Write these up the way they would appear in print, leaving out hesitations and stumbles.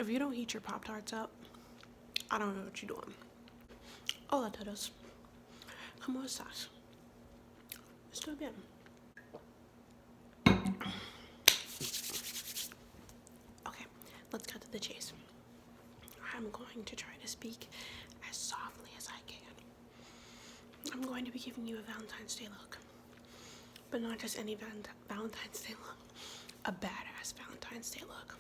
If you don't heat your Pop-Tarts up, I don't know what you're doing. Hola todos. ¿Cómo estás? Estoy bien. Okay, let's cut to the chase. I'm going to try to speak as softly as I can. I'm going to be giving you a Valentine's Day look. But not just any Valentine's Day look. A badass Valentine's Day look.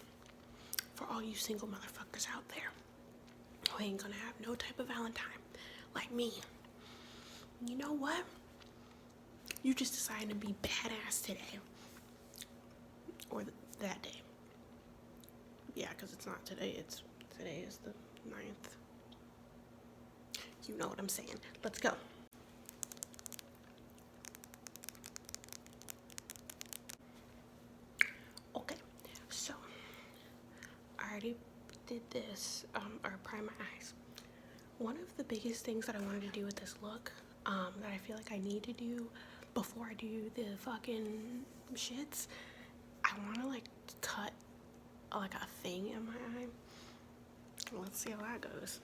For all you single motherfuckers out there who ain't gonna have no type of Valentine like me. You know what? You just decided to be badass today. Or that day. Yeah, because it's not today. Today is the 9th. You know what I'm saying. Let's go. Okay, so I already did this, or prime my eyes. One of the biggest things that I wanted to do with this look, that I feel like I need to do before I do the fucking shits, I want to like cut like a thing in my eye. Let's see how that goes.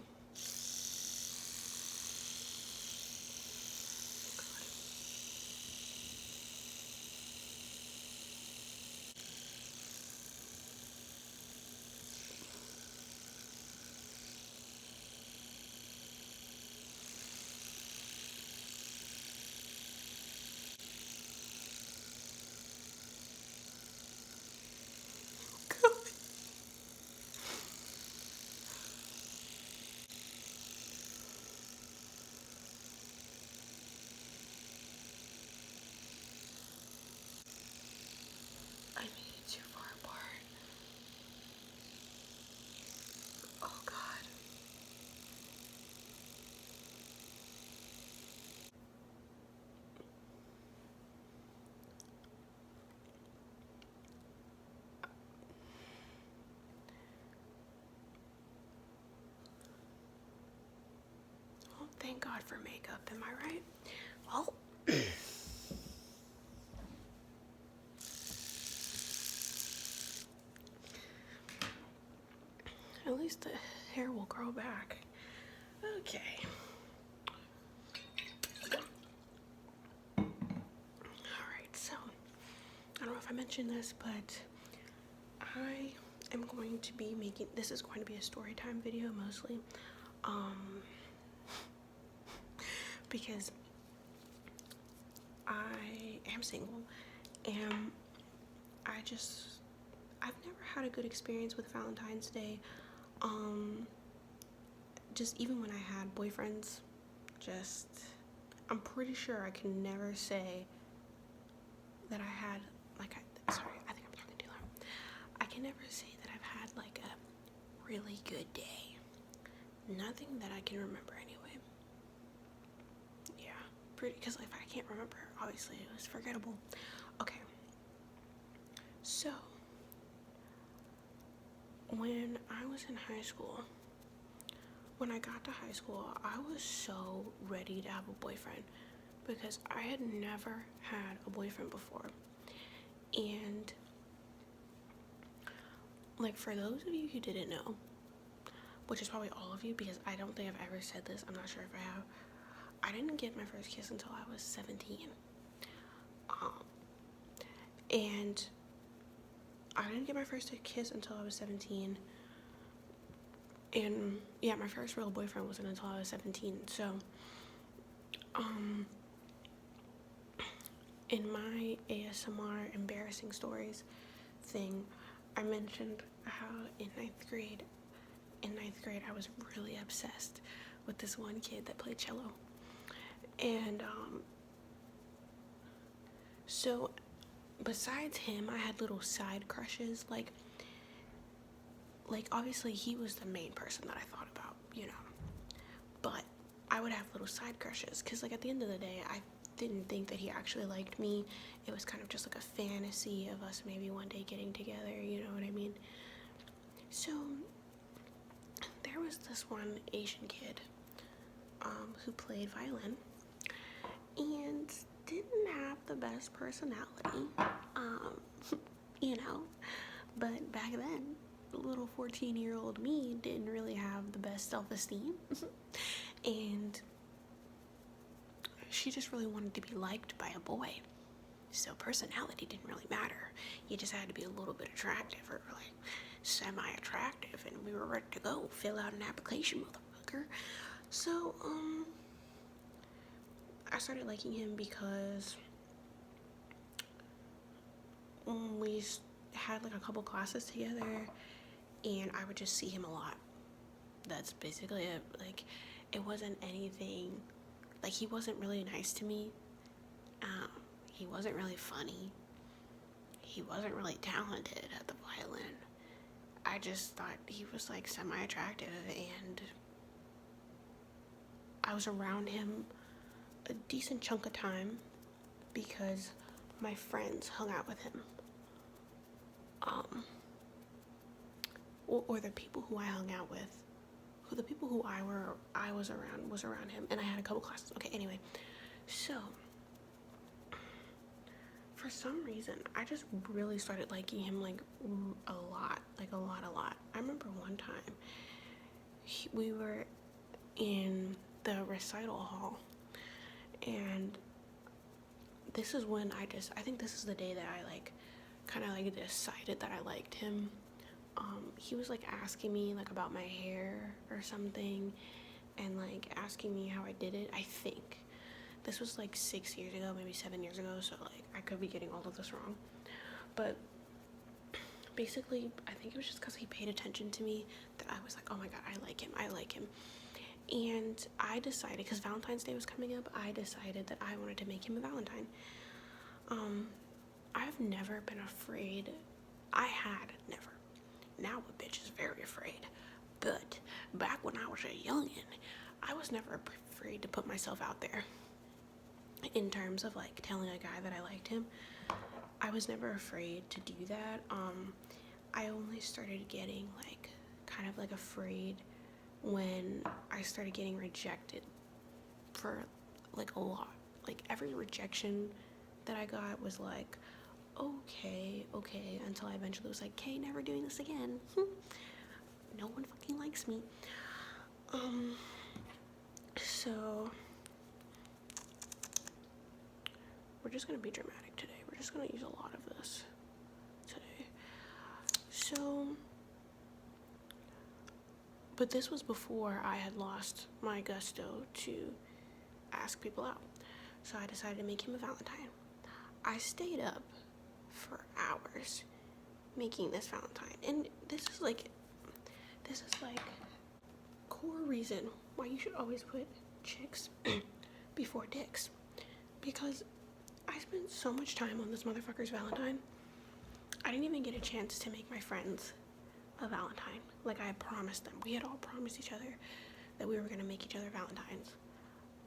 I made it too far apart. Oh God. Well, thank God for makeup, am I right? Well, at least the hair will grow back. Okay. Alright, so I don't know if I mentioned this, but I am going to be making, this is going to be a story time video mostly, because I am single and I've never had a good experience with Valentine's Day. Just even when I had boyfriends, I'm pretty sure I can never say that I had, like, sorry, I think I'm talking too loud. I can never say that I've had, like, a really good day. Nothing that I can remember anyway. Yeah, because if I can't remember, obviously it was forgettable. Okay. So, when I was in high school, when I got to high school, I was so ready to have a boyfriend because I had never had a boyfriend before. And, like, for those of you who didn't know, which is probably all of you because I don't think I've ever said this, I'm not sure if I have, I didn't get my first kiss until I was 17. And I didn't get my first kiss until I was 17. And yeah, my first real boyfriend wasn't until I was 17. So, in my ASMR embarrassing stories thing, I mentioned how in ninth grade I was really obsessed with this one kid that played cello. And so besides him, I had little side crushes, like obviously he was the main person that I thought about, you know, but I would have little side crushes because, like, at the end of the day, I didn't think that he actually liked me. It was kind of just like a fantasy of us maybe one day getting together, you know what I mean? So there was this one Asian kid who played violin and didn't have the best personality, you know, but back then little 14-year-old me didn't really have the best self-esteem. And she just really wanted to be liked by a boy. So personality didn't really matter. You just had to be a little bit attractive, or like semi-attractive, and we were ready to go. Fill out an application, motherfucker. So, I started liking him because we had like a couple classes together, and I would just see him a lot. That's basically it. Like, it wasn't anything, like, he wasn't really nice to me. He wasn't really funny. He wasn't really talented at the violin. I just thought he was like semi-attractive, and I was around him a decent chunk of time because my friends hung out with him. Or the people who I hung out with, the people who I was around him, and I had a couple classes. Okay, anyway, so for some reason, I just really started liking him like a lot. I remember one time we were in the recital hall, and this is when I think this is the day that I like kind of like decided that I liked him. He was like asking me like about my hair or something, and like asking me how I did it. I think this was like 6 years ago, maybe 7 years ago, so like I could be getting all of this wrong, but basically I think it was just because he paid attention to me that I was like, oh my god, I like him. And I decided, because Valentine's Day was coming up, I decided that I wanted to make him a Valentine. I've never been afraid. I had never. Now a bitch is very afraid. But back when I was a youngin', I was never afraid to put myself out there. In terms of like telling a guy that I liked him, I was never afraid to do that. I only started getting like kind of like afraid when I started getting rejected for like a lot. Like every rejection that I got was like, okay, until I eventually was like, okay, never doing this again. No one fucking likes me. So we're just gonna be dramatic today. We're just gonna use a lot of this today. So, but this was before I had lost my gusto to ask people out. So I decided to make him a Valentine. I stayed up for hours making this Valentine, and this is like core reason why you should always put chicks before dicks, because I spent so much time on this motherfucker's Valentine. I didn't even get a chance to make my friends a Valentine like I had promised them. We had all promised each other that we were gonna make each other Valentines.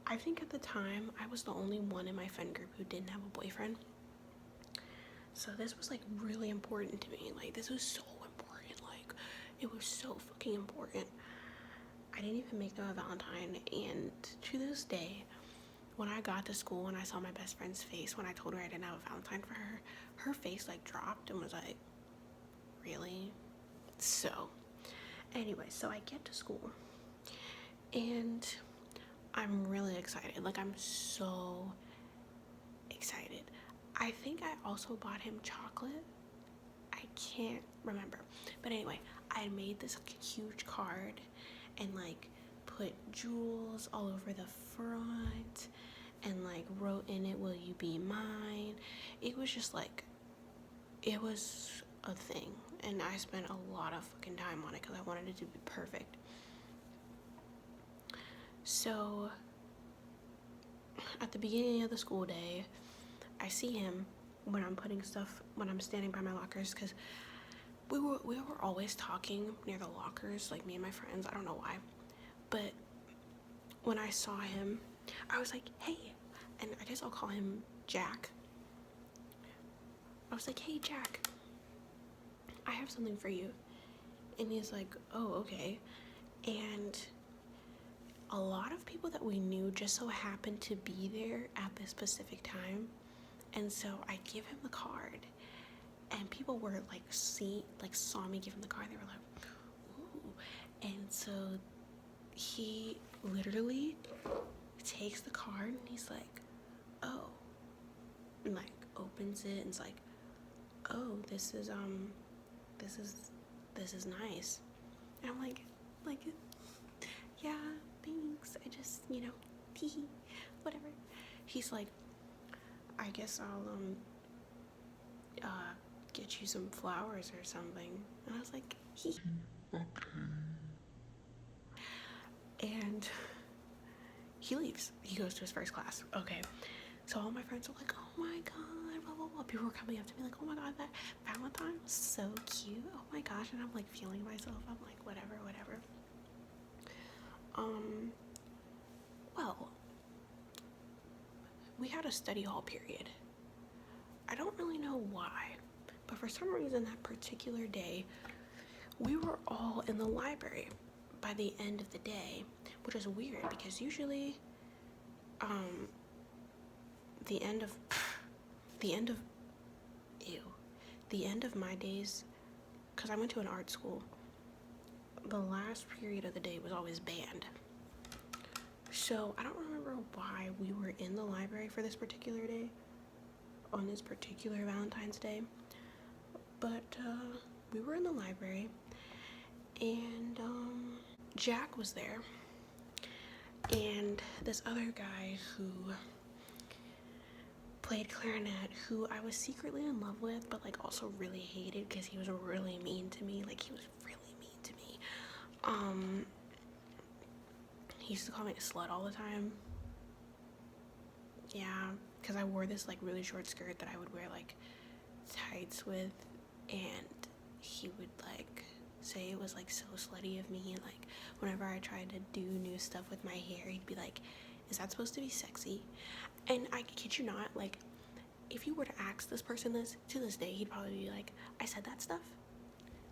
I think at the time I was the only one in my friend group who didn't have a boyfriend. So this was like really important to me. Like, this was so important. Like, it was so fucking important. I didn't even make them a Valentine, and to this day, when I got to school and I saw my best friend's face when I told her I didn't have a Valentine for her, her face like dropped and was like, really? So anyway, so I get to school and I'm really excited. Like, I'm so excited. I think I also bought him chocolate. I can't remember. But anyway, I made this huge card and like put jewels all over the front and like wrote in it, will you be mine? It was just like, it was a thing. And I spent a lot of fucking time on it because I wanted it to be perfect. So at the beginning of the school day, I see him when I'm standing by my lockers, because we were always talking near the lockers, like me and my friends. I don't know why, but when I saw him, I was like, hey, and I guess I'll call him Jack. I was like, hey, Jack, I have something for you. And he's like, oh, okay. And a lot of people that we knew just so happened to be there at this specific time. And so I give him the card, and people were like saw me give him the card. They were like, ooh. And so he literally takes the card and he's like, oh, and like opens it and it's like, oh, this is nice. And I'm like, yeah, thanks. I just, teehee, whatever. He's like, I guess I'll get you some flowers or something. And I was like, okay. And he leaves. He goes to his first class. Okay. So all my friends are like, oh my god, blah blah blah. People were coming up to me like, oh my god, that Valentine was so cute. Oh my gosh. And I'm like feeling myself. I'm like, whatever. Well, we had a study hall period. I don't really know why, but for some reason that particular day, we were all in the library by the end of the day, which is weird because usually, the end of my days, because I went to an art school, the last period of the day was always band. So I don't remember why we were in the library for this particular day, on this particular Valentine's Day, but we were in the library, and Jack was there, and this other guy who played clarinet, who I was secretly in love with, but like also really hated because he was really mean to me. Like, he was really mean to me. He used to call me a slut all the time. Yeah, because I wore this like really short skirt that I would wear like tights with, and he would like say it was like so slutty of me, and like whenever I tried to do new stuff with my hair, he'd be like, is that supposed to be sexy? And I kid you not, like, if you were to ask this person this to this day, he'd probably be like, I said that stuff?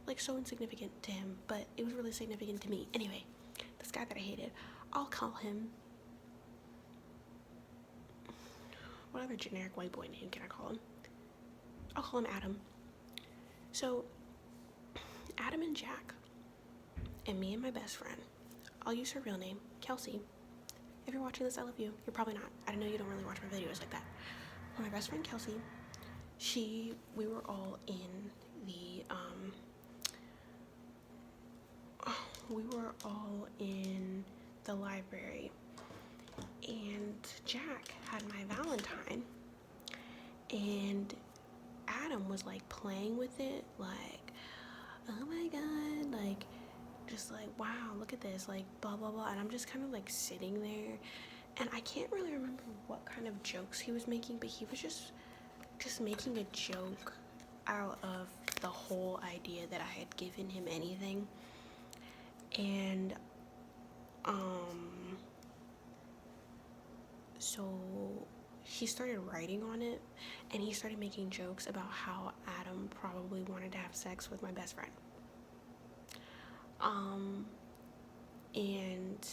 Like, so insignificant to him, but it was really significant to me. Anyway, this guy that I hated, I'll call him, what other generic white boy name can I call him? I'll call him Adam. So Adam and Jack and me and my best friend, I'll use her real name, Kelsey. If you're watching this, I love you. You're probably not. I know you don't really watch my videos like that. Well, my best friend Kelsey, we were all in the library, and Jack had my Valentine, and Adam was like playing with it, like, oh my god, like, just like, wow, look at this, like, blah blah blah. And I'm just kind of like sitting there, and I can't really remember what kind of jokes he was making, but he was just making a joke out of the whole idea that I had given him anything. And so he started writing on it, and he started making jokes about how Adam probably wanted to have sex with my best friend. And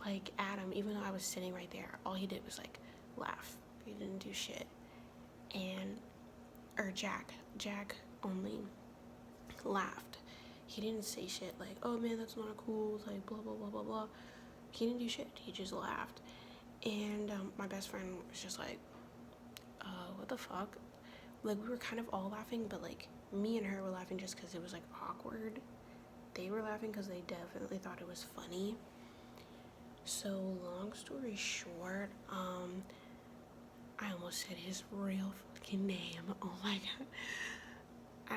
like, Adam, even though I was sitting right there, all he did was like laugh. He didn't do shit. Or Jack only laughed. He didn't say shit like, oh man, that's not cool, like blah blah blah blah blah. He didn't do shit. He just laughed. And my best friend was just like, what the fuck? Like, we were kind of all laughing, but like me and her were laughing just because it was like awkward. They were laughing because they definitely thought it was funny. So long story short, I almost said his real fucking name. Oh my god.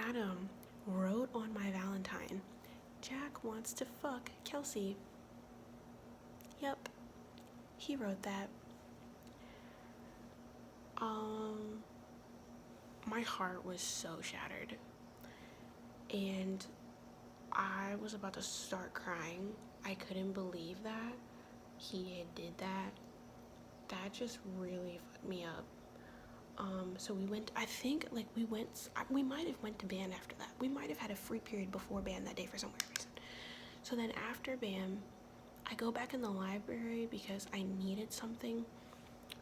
Adam wrote on my Valentine, Jack wants to fuck Kelsey. Yep, he wrote that. My heart was so shattered, and I was about to start crying. I couldn't believe that he did that. That just really fucked me up. So we went, I think, like, we might have went to band after that. We might have had a free period before band that day for some weird reason. So then after band, I go back in the library because I needed something.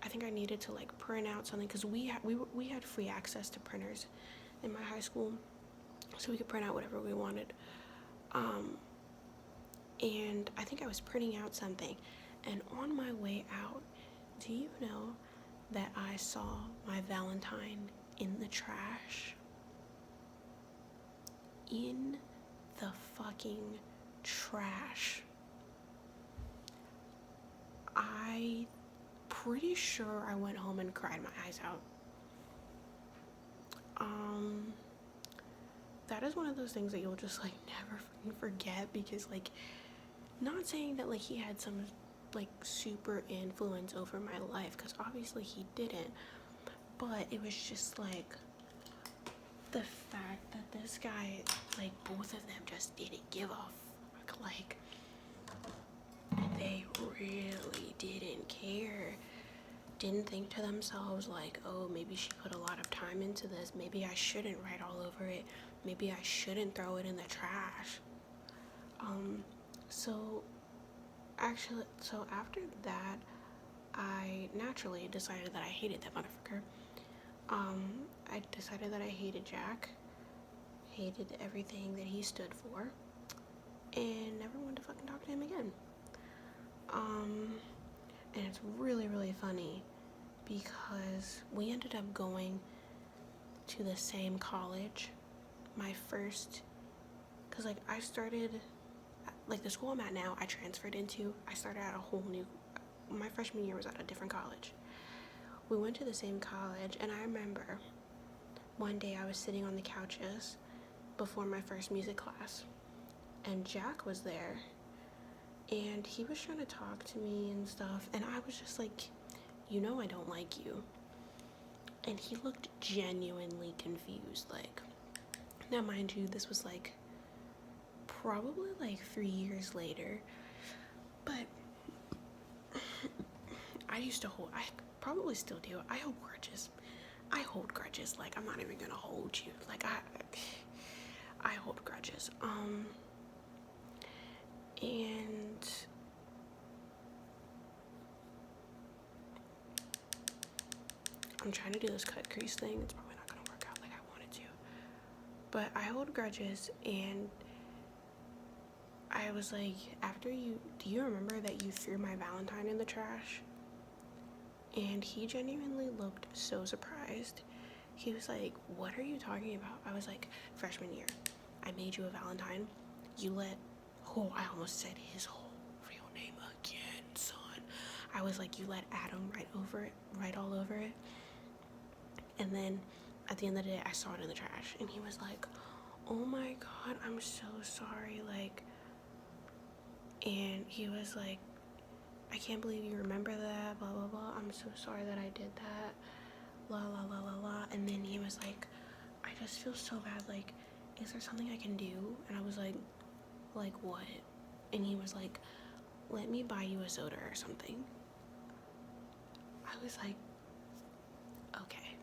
I think I needed to like print out something because we had free access to printers in my high school, so we could print out whatever we wanted. And I think I was printing out something, and on my way out, do you know that I saw my Valentine in the trash? In the fucking trash. I pretty sure I went home and cried my eyes out. That is one of those things that you'll just like never forget, because like, not saying that like he had some like super influence over my life, because obviously he didn't, but it was just like the fact that this guy, like both of them just didn't give a fuck. Like, they really didn't care. Didn't think to themselves like, oh, maybe she put a lot of time into this, maybe I shouldn't write all over it, maybe I shouldn't throw it in the trash. So after that, I naturally decided that I hated that motherfucker. I decided that I hated Jack, hated everything that he stood for, and never wanted to fucking talk to him again. And it's really, really funny because we ended up going to the same college. My first, because like I started, like the school I'm at now, I transferred into, I started at a whole new, my freshman year was at a different college. We went to the same college, and I remember one day I was sitting on the couches before my first music class, and Jack was there, and he was trying to talk to me and stuff, and I was just like, you know I don't like you. And he looked genuinely confused. Like, now mind you, this was like probably like 3 years later, but I probably still do. I hold grudges. Like, I'm not even gonna hold you. Like, I hold grudges. And I'm trying to do this cut crease thing. It's probably not gonna work out like I wanted to. But I hold grudges, and I was like, do you remember that you threw my Valentine in the trash? And he genuinely looked so surprised. He was like, what are you talking about? I was like, freshman year, I made you a Valentine. I almost said his whole real name again, son. I was like, you let Adam write all over it. And then at the end of the day, I saw it in the trash, and he was like, oh my God, I'm so sorry. Like, and he was like, I can't believe you remember that, blah, blah, blah. I'm so sorry that I did that, la, la, la, la, la. And then he was like, I just feel so bad. Like, is there something I can do? And I was like what? And he was like, let me buy you a soda or something. I was like, okay.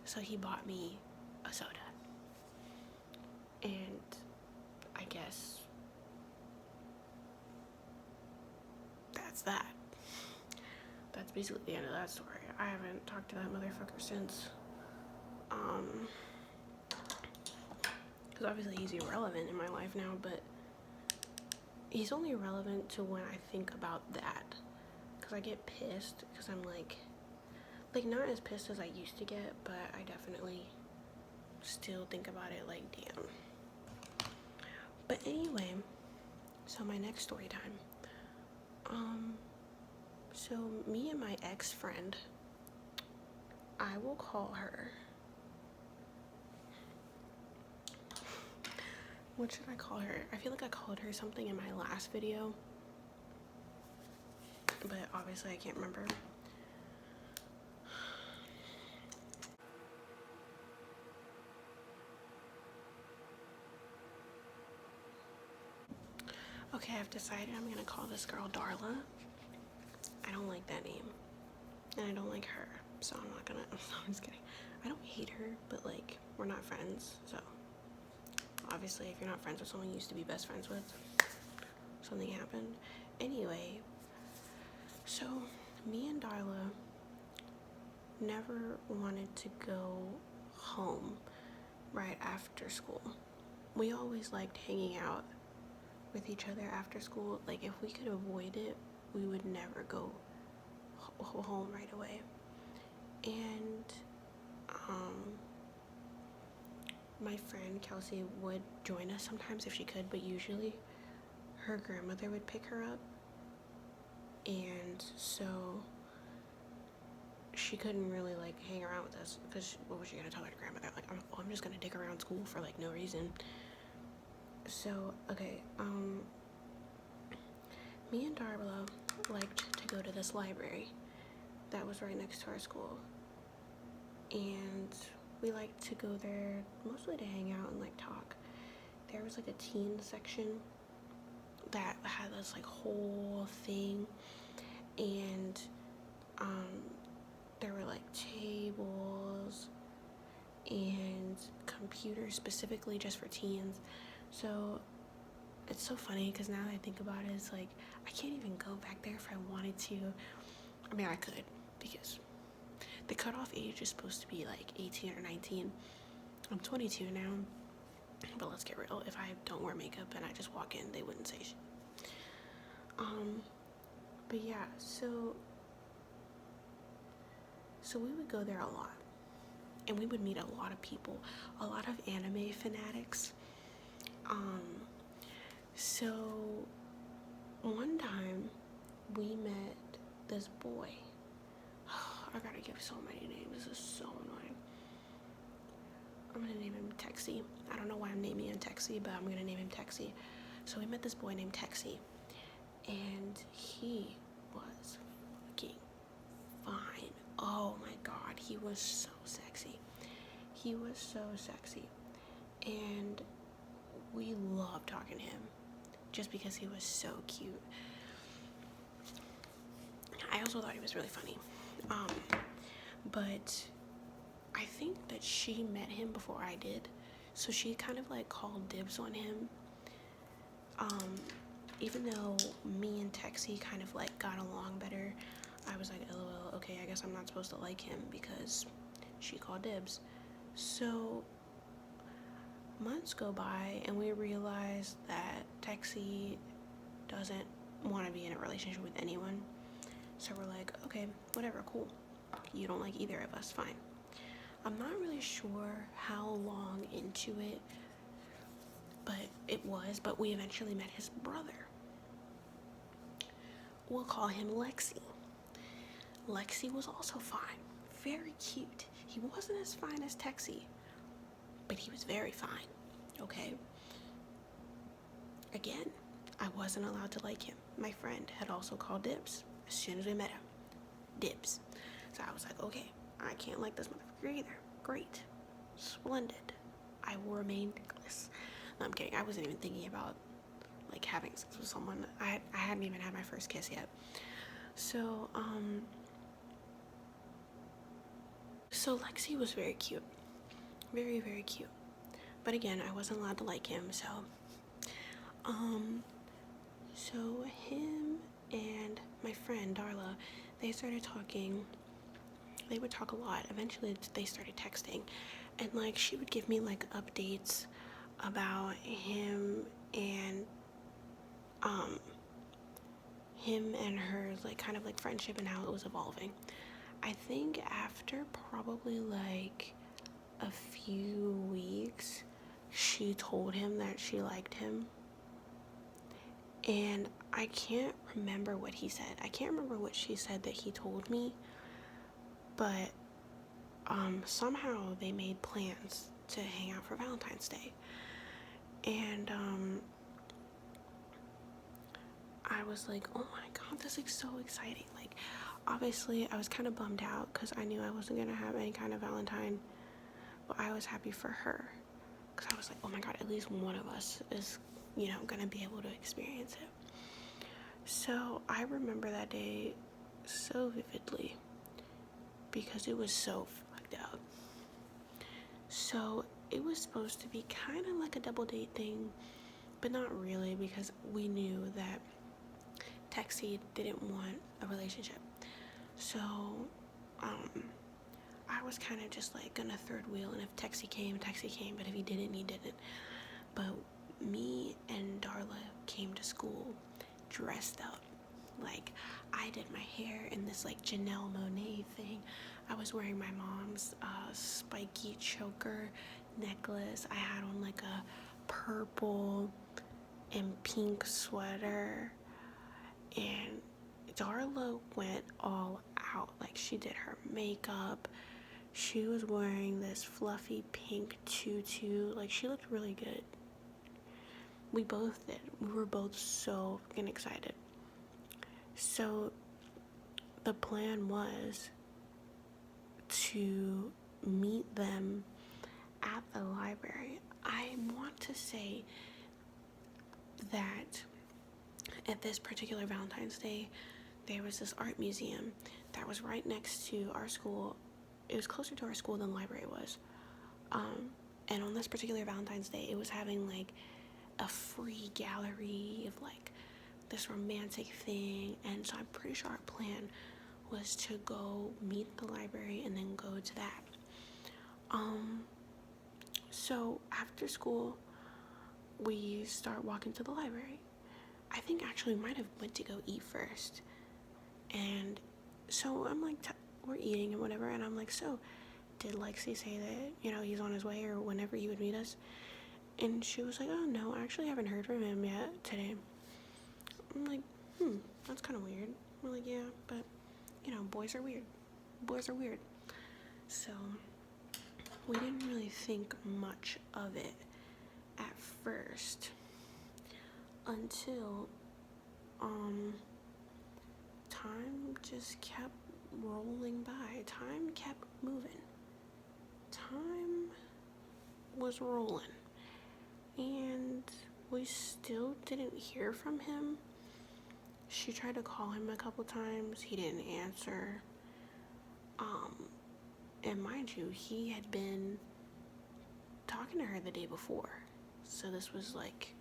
So he bought me a soda. And I guess that's that. That's basically the end of that story. I haven't talked to that motherfucker since. Because obviously he's irrelevant in my life now, but he's only relevant to when I think about that. Because I get pissed, because I'm like not as pissed as I used to get, but I definitely still think about it like, damn. But anyway, so my next story time. So me and my ex-friend, I will call her, what should I call her? I feel like I called her something in my last video, but obviously I can't remember. Okay, I've decided I'm gonna call this girl Darla. I don't like that name, and I don't like her, so I'm not gonna, I'm just kidding. I don't hate her, but like, we're not friends, so obviously if you're not friends with someone you used to be best friends with, something happened. Anyway, so me and Darla never wanted to go home right after school. We always liked hanging out with each other after school. Like, if we could avoid it, we would never go home right away. And my friend Kelsey would join us sometimes if she could, but usually her grandmother would pick her up, and so she couldn't really like hang around with us, because what was she gonna tell her grandmother? Like, I'm just gonna dick around school for like no reason. So okay, me and Darla liked to go to this library that was right next to our school, and we liked to go there mostly to hang out and like talk. There was like a teen section that had this like whole thing, and there were like tables and computers specifically just for teens. So it's so funny because now that I think about it, it's like I can't even go back there if I wanted to. I mean, I could, because the cutoff age is supposed to be like 18 or 19. I'm 22 now, but let's get real. If I don't wear makeup and I just walk in, they wouldn't say shit. But yeah, so we would go there a lot, and we would meet a lot of people, a lot of anime fanatics. So one time we met this boy. I gotta give so many names. This is so annoying. I'm gonna name him Texie. I don't know why I'm naming him Texie, but I'm gonna name him Texie. So we met this boy named Texie, and he was fucking fine. Oh my god, he was so sexy. He was so sexy. And we loved talking to him just because he was so cute. I also thought he was really funny. But I think that she met him before I did, so she kind of like called dibs on him. Even though me and Texie kind of like got along better, I was like, LOL, okay, I guess I'm not supposed to like him because she called dibs. So months go by and we realize that Texie doesn't want to be in a relationship with anyone. So we're like, okay, whatever, cool. You don't like either of us, fine. I'm not really sure how long into it, but we eventually met his brother. We'll call him Lexi. Lexi was also fine, very cute. He wasn't as fine as Texie, but he was very fine, okay? Again, I wasn't allowed to like him. My friend had also called dibs as soon as we met him. Dibs. So I was like, okay, I can't like this motherfucker either. Great. Splendid. I will remain dickless. No, I'm kidding. I wasn't even thinking about like having sex with someone. I hadn't even had my first kiss yet. So Lexi was very cute. Very, very cute. But again, I wasn't allowed to like him, so him and my friend Darla, they started talking. They would talk a lot. Eventually they started texting, and like she would give me like updates about him and her like kind of like friendship and how it was evolving. I think after probably like a few weeks, she told him that she liked him. And I can't remember what he said. I can't remember what she said that he told me. But somehow they made plans to hang out for Valentine's Day. And I was like, oh my god, this is so exciting. Like, obviously I was kind of bummed out because I knew I wasn't going to have any kind of Valentine. But I was happy for her because I was like, oh my god, at least one of us is, going to be able to experience it. So I remember that day so vividly because it was so fucked up. So it was supposed to be kind of like a double date thing, but not really, because we knew that Texie didn't want a relationship. So, I was kind of just like gonna third wheel, and if taxi came, but if he didn't, he didn't. But me and Darla came to school dressed up. Like, I did my hair in this like Janelle Monáe thing. I was wearing my mom's spiky choker necklace. I had on like a purple and pink sweater, and Darla went all out. Like, she did her makeup. She was wearing this fluffy pink tutu. Like, she looked really good. We both did. We were both so fucking excited. So the plan was to meet them at the library. I want to say that at this particular Valentine's Day, there was this art museum that was right next to our school. It was closer to our school than the library was. And on this particular Valentine's Day, it was having like a free gallery of like this romantic thing. And so I'm pretty sure our plan was to go meet the library and then go to that. So after school, we start walking to the library. I think actually we might have went to go eat first. And so I'm like, we're eating and whatever, and I'm like, so did Lexi say that, you know, he's on his way or whenever he would meet us? And she was like, oh no, I actually haven't heard from him yet today. I'm like, that's kind of weird. We're like, yeah, but you know, boys are weird. So we didn't really think much of it at first until time just kept rolling by. Time kept moving. Time was rolling. And we still didn't hear from him. She tried to call him a couple times. He didn't answer. And mind you, he had been talking to her the day before. So this was like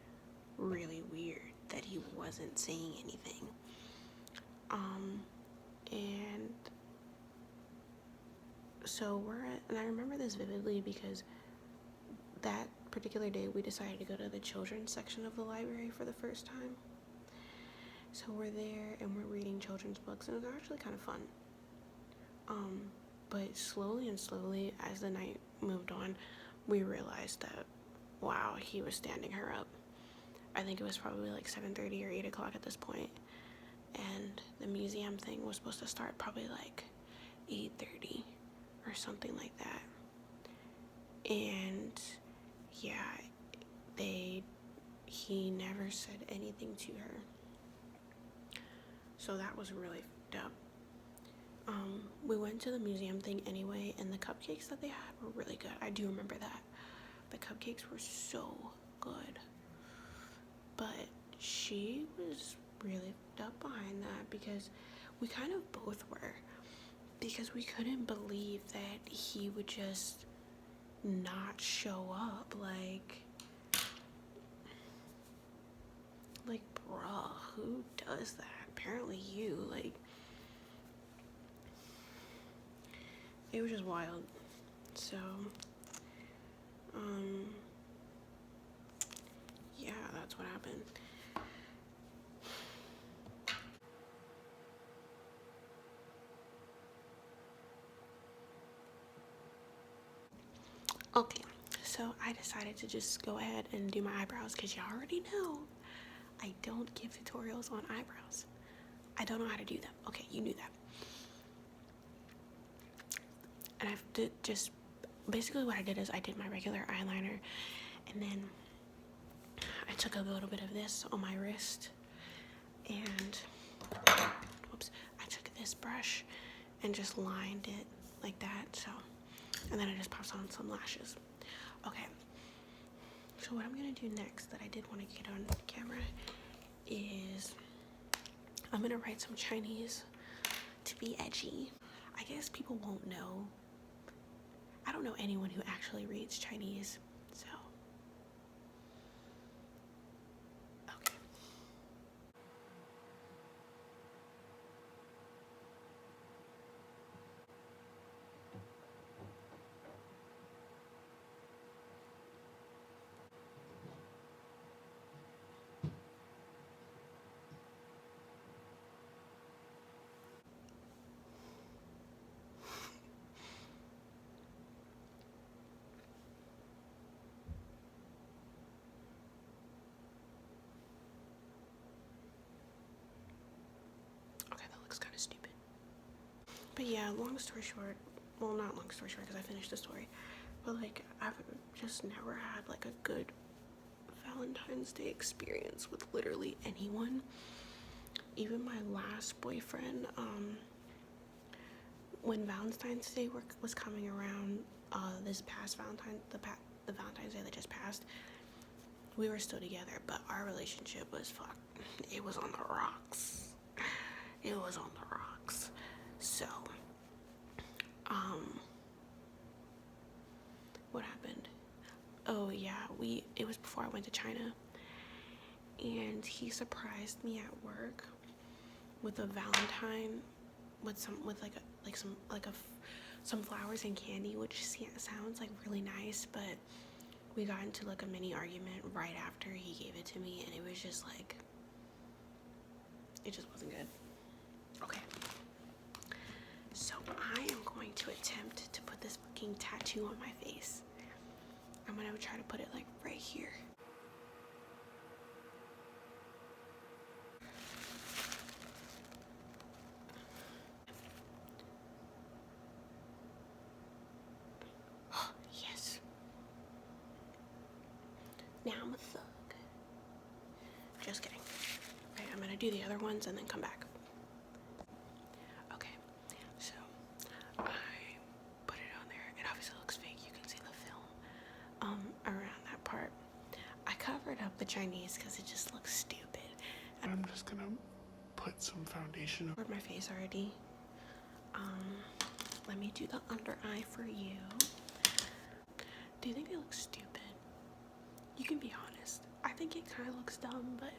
really weird that he wasn't saying anything. And so and I remember this vividly because that particular day we decided to go to the children's section of the library for the first time. So we're there and we're reading children's books, and it was actually kind of fun. But slowly as the night moved on, we realized that, wow, he was standing her up. I think it was probably like 7:30 or 8 o'clock at this point, and the museum thing was supposed to start probably like 8:30 or something like that. And yeah, he never said anything to her. So that was really fucked up. We went to the museum thing anyway, and the cupcakes that they had were really good. I do remember that. The cupcakes were so good. But she was really fucked up behind that because we kind of both were. Because we couldn't believe that he would just not show up. Like, bruh, who does that? Apparently you. Like, it was just wild. So, yeah, that's what happened. Okay, so I decided to just go ahead and do my eyebrows because you already know I don't give tutorials on eyebrows. I don't know how to do them. Okay, you knew that. And basically what I did is I did my regular eyeliner, and then I took a little bit of this on my wrist, and I took this brush and just lined it like that. So, and then I just popped on some lashes. Okay, so what I'm gonna do next that I did want to get on camera is I'm gonna write some Chinese to be edgy. I guess people won't know. I don't know anyone who actually reads Chinese, so okay. yeah, long story short, well, not long story short because I finished the story, but like I've just never had like a good Valentine's Day experience with literally anyone. Even my last boyfriend, when Valentine's Day was coming around, this past the Valentine's Day that just passed, we were still together, but our relationship was fucked. It was on the rocks. It was on the rocks. So, what happened? Oh yeah, it was before I went to China, and he surprised me at work with a Valentine, with some flowers and candy, which sounds like really nice, but we got into like a mini argument right after he gave it to me, and it was just like, it just wasn't good. Okay, so I am going to attempt to put this fucking tattoo on my face. I'm gonna try to put it like right here. Yes. Now I'm a thug. Just kidding. Okay, I'm gonna do the other ones and then come back. Okay, so I put it on there. It obviously looks fake. You can see the film around that part. I covered up the Chinese because it just looks stupid. And I'm just gonna put some foundation over my face already. Let me do the under eye for you. Do you think it looks stupid? You can be honest. I think it kind of looks dumb, but